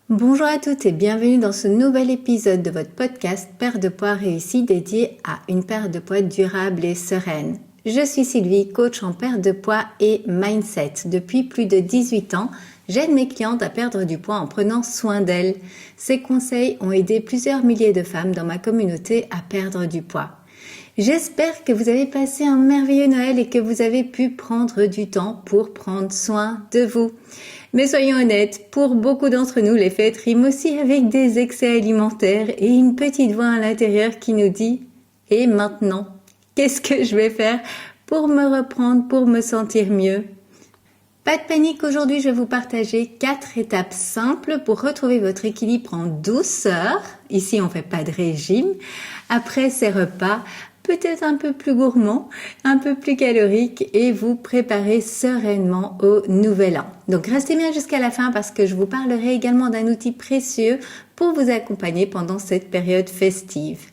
Bonjour à toutes et bienvenue dans ce nouvel épisode de votre podcast Perte de poids réussie dédié à une perte de poids durable et sereine. Je suis Sylvie, coach en perte de poids et mindset. Depuis plus de 18 ans, j'aide mes clientes à perdre du poids en prenant soin d'elles. Ces conseils ont aidé plusieurs milliers de femmes dans ma communauté à perdre du poids. J'espère que vous avez passé un merveilleux Noël et que vous avez pu prendre du temps pour prendre soin de vous. Mais soyons honnêtes, pour beaucoup d'entre nous, les fêtes riment aussi avec des excès alimentaires et une petite voix à l'intérieur qui nous dit « Et maintenant, qu'est-ce que je vais faire pour me reprendre, pour me sentir mieux ?» Pas de panique, aujourd'hui je vais vous partager 4 étapes simples pour retrouver votre équilibre en douceur. Ici on fait pas de régime. Après ces repas, peut-être un peu plus gourmand, un peu plus calorique et vous préparez sereinement au nouvel an. Donc restez bien jusqu'à la fin parce que je vous parlerai également d'un outil précieux pour vous accompagner pendant cette période festive.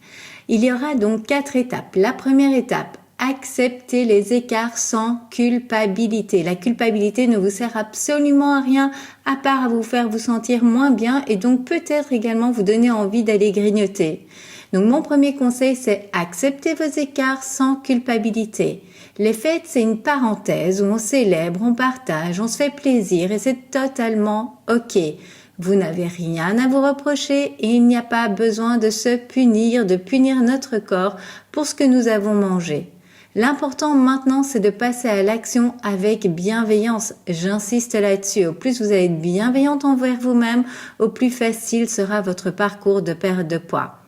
Il y aura donc 4 étapes. La première étape, acceptez les écarts sans culpabilité. La culpabilité ne vous sert absolument à rien à part à vous faire vous sentir moins bien et donc peut-être également vous donner envie d'aller grignoter. Donc mon premier conseil, c'est accepter vos écarts sans culpabilité. Les fêtes, c'est une parenthèse où on célèbre, on partage, on se fait plaisir et c'est totalement OK. Vous n'avez rien à vous reprocher et il n'y a pas besoin de se punir, de punir notre corps pour ce que nous avons mangé. L'important maintenant, c'est de passer à l'action avec bienveillance. J'insiste là-dessus. Au plus vous allez être bienveillante envers vous-même, au plus facile sera votre parcours de perte de poids.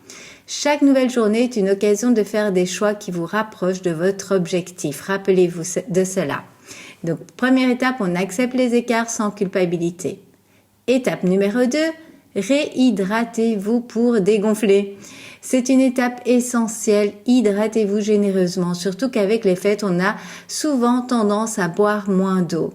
Chaque nouvelle journée est une occasion de faire des choix qui vous rapprochent de votre objectif. Rappelez-vous de cela. Donc, première étape, on accepte les écarts sans culpabilité. Étape numéro 2, réhydratez-vous pour dégonfler. C'est une étape essentielle, hydratez-vous généreusement, surtout qu'avec les fêtes, on a souvent tendance à boire moins d'eau.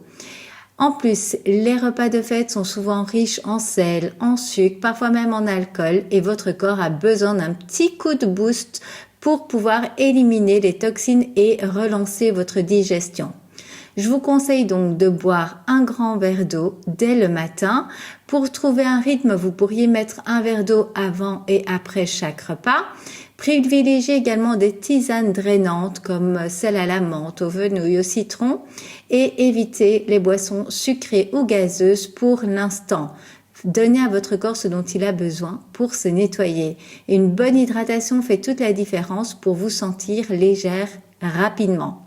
En plus, les repas de fête sont souvent riches en sel, en sucre, parfois même en alcool et votre corps a besoin d'un petit coup de boost pour pouvoir éliminer les toxines et relancer votre digestion. Je vous conseille donc de boire un grand verre d'eau dès le matin. Pour trouver un rythme, vous pourriez mettre un verre d'eau avant et après chaque repas. Privilégiez également des tisanes drainantes comme celle à la menthe, au fenouil, au citron et évitez les boissons sucrées ou gazeuses pour l'instant. Donnez à votre corps ce dont il a besoin pour se nettoyer. Une bonne hydratation fait toute la différence pour vous sentir légère rapidement.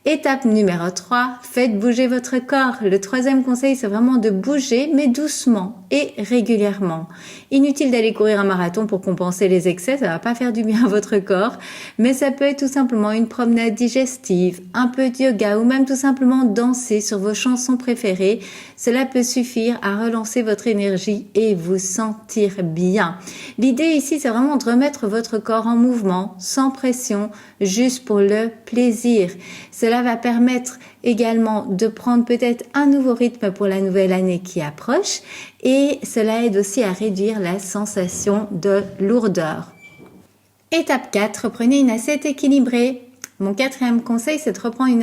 Étape numéro 3, faites bouger votre corps. Le troisième conseil, c'est vraiment de bouger, mais doucement et régulièrement. Inutile d'aller courir un marathon pour compenser les excès, ça va pas faire du bien à votre corps, mais ça peut être tout simplement une promenade digestive, un peu de yoga ou même tout simplement danser sur vos chansons préférées. Cela peut suffire à relancer votre énergie et vous sentir bien. L'idée ici, c'est vraiment de remettre votre corps en mouvement, sans pression, juste pour le plaisir. Cela va permettre également de prendre peut-être un nouveau rythme pour la nouvelle année qui approche et cela aide aussi à réduire la sensation de lourdeur. Étape 4, prenez une assiette équilibrée. Mon 4e conseil, c'est de reprendre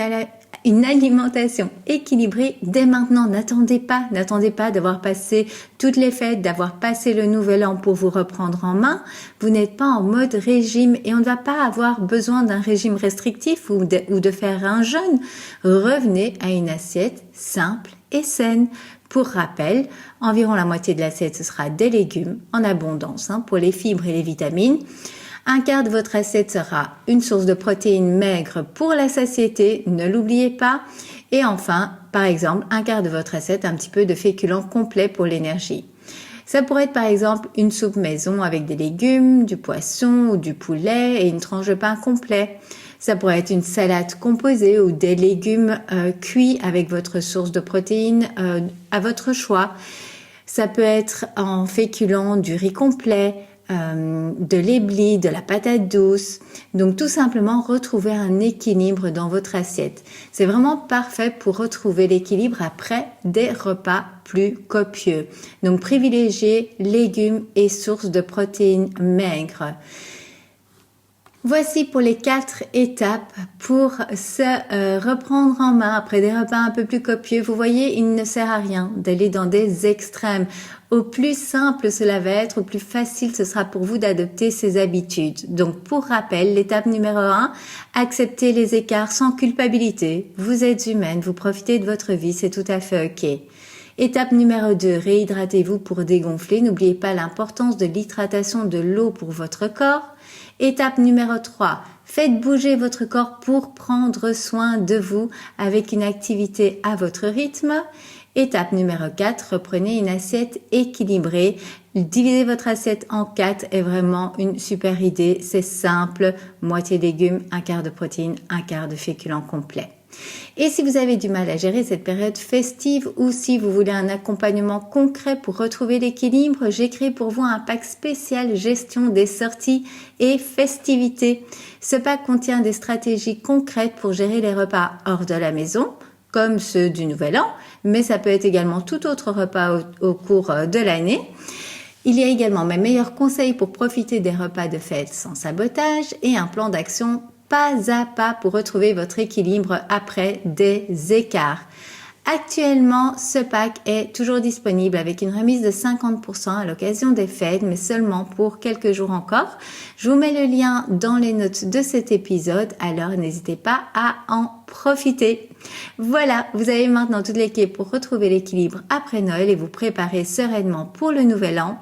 une alimentation équilibrée dès maintenant. N'attendez pas d'avoir passé toutes les fêtes, d'avoir passé le nouvel an pour vous reprendre en main. Vous n'êtes pas en mode régime et on ne va pas avoir besoin d'un régime restrictif ou de faire un jeûne. Revenez à une assiette simple et saine. Pour rappel, environ la moitié de l'assiette, ce sera des légumes en abondance pour les fibres et les vitamines. Un quart de votre assiette sera une source de protéines maigres pour la satiété, ne l'oubliez pas. Et enfin, par exemple, un quart de votre assiette, un petit peu de féculents complets pour l'énergie. Ça pourrait être par exemple une soupe maison avec des légumes, du poisson ou du poulet et une tranche de pain complet. Ça pourrait être une salade composée ou des légumes cuits avec votre source de protéines à votre choix. Ça peut être en féculents du riz complet, de l'éblis, de la patate douce. Donc tout simplement retrouver un équilibre dans votre assiette. C'est vraiment parfait pour retrouver l'équilibre après des repas plus copieux. Donc privilégiez légumes et sources de protéines maigres. Voici pour les 4 étapes pour se reprendre en main après des repas un peu plus copieux. Vous voyez, il ne sert à rien d'aller dans des extrêmes. Au plus simple cela va être, au plus facile ce sera pour vous d'adopter ces habitudes. Donc pour rappel, l'étape numéro 1, acceptez les écarts sans culpabilité. Vous êtes humaine, vous profitez de votre vie, c'est tout à fait ok. Étape numéro 2, réhydratez-vous pour dégonfler. N'oubliez pas l'importance de l'hydratation de l'eau pour votre corps. Étape numéro 3, faites bouger votre corps pour prendre soin de vous avec une activité à votre rythme. Étape numéro 4, reprenez une assiette équilibrée. Diviser votre assiette en 4 est vraiment une super idée. C'est simple, moitié légumes, un quart de protéines, un quart de féculents complets. Et si vous avez du mal à gérer cette période festive ou si vous voulez un accompagnement concret pour retrouver l'équilibre, j'ai créé pour vous un pack spécial gestion des sorties et festivités. Ce pack contient des stratégies concrètes pour gérer les repas hors de la maison, comme ceux du Nouvel An, mais ça peut être également tout autre repas au cours de l'année. Il y a également mes meilleurs conseils pour profiter des repas de fête sans sabotage et un plan d'action pas à pas pour retrouver votre équilibre après des écarts. Actuellement, ce pack est toujours disponible avec une remise de 50% à l'occasion des fêtes, mais seulement pour quelques jours encore. Je vous mets le lien dans les notes de cet épisode, alors n'hésitez pas à en profiter. Voilà, vous avez maintenant toutes les clés pour retrouver l'équilibre après Noël et vous préparer sereinement pour le Nouvel An.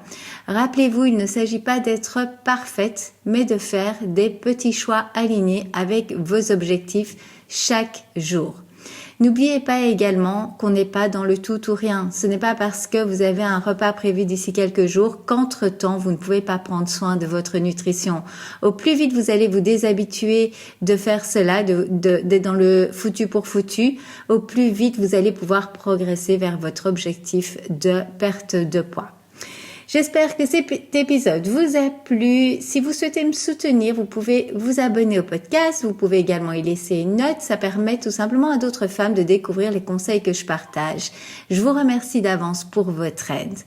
Rappelez-vous, il ne s'agit pas d'être parfaite, mais de faire des petits choix alignés avec vos objectifs chaque jour. N'oubliez pas également qu'on n'est pas dans le tout ou rien. Ce n'est pas parce que vous avez un repas prévu d'ici quelques jours qu'entre-temps, vous ne pouvez pas prendre soin de votre nutrition. Au plus vite vous allez vous déshabituer de faire cela, d'être dans le foutu pour foutu, au plus vite vous allez pouvoir progresser vers votre objectif de perte de poids. J'espère que cet épisode vous a plu. Si vous souhaitez me soutenir, vous pouvez vous abonner au podcast. Vous pouvez également y laisser une note. Ça permet tout simplement à d'autres femmes de découvrir les conseils que je partage. Je vous remercie d'avance pour votre aide.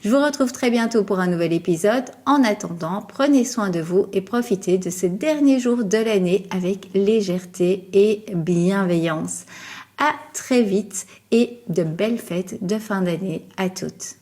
Je vous retrouve très bientôt pour un nouvel épisode. En attendant, prenez soin de vous et profitez de ces derniers jours de l'année avec légèreté et bienveillance. À très vite et de belles fêtes de fin d'année à toutes.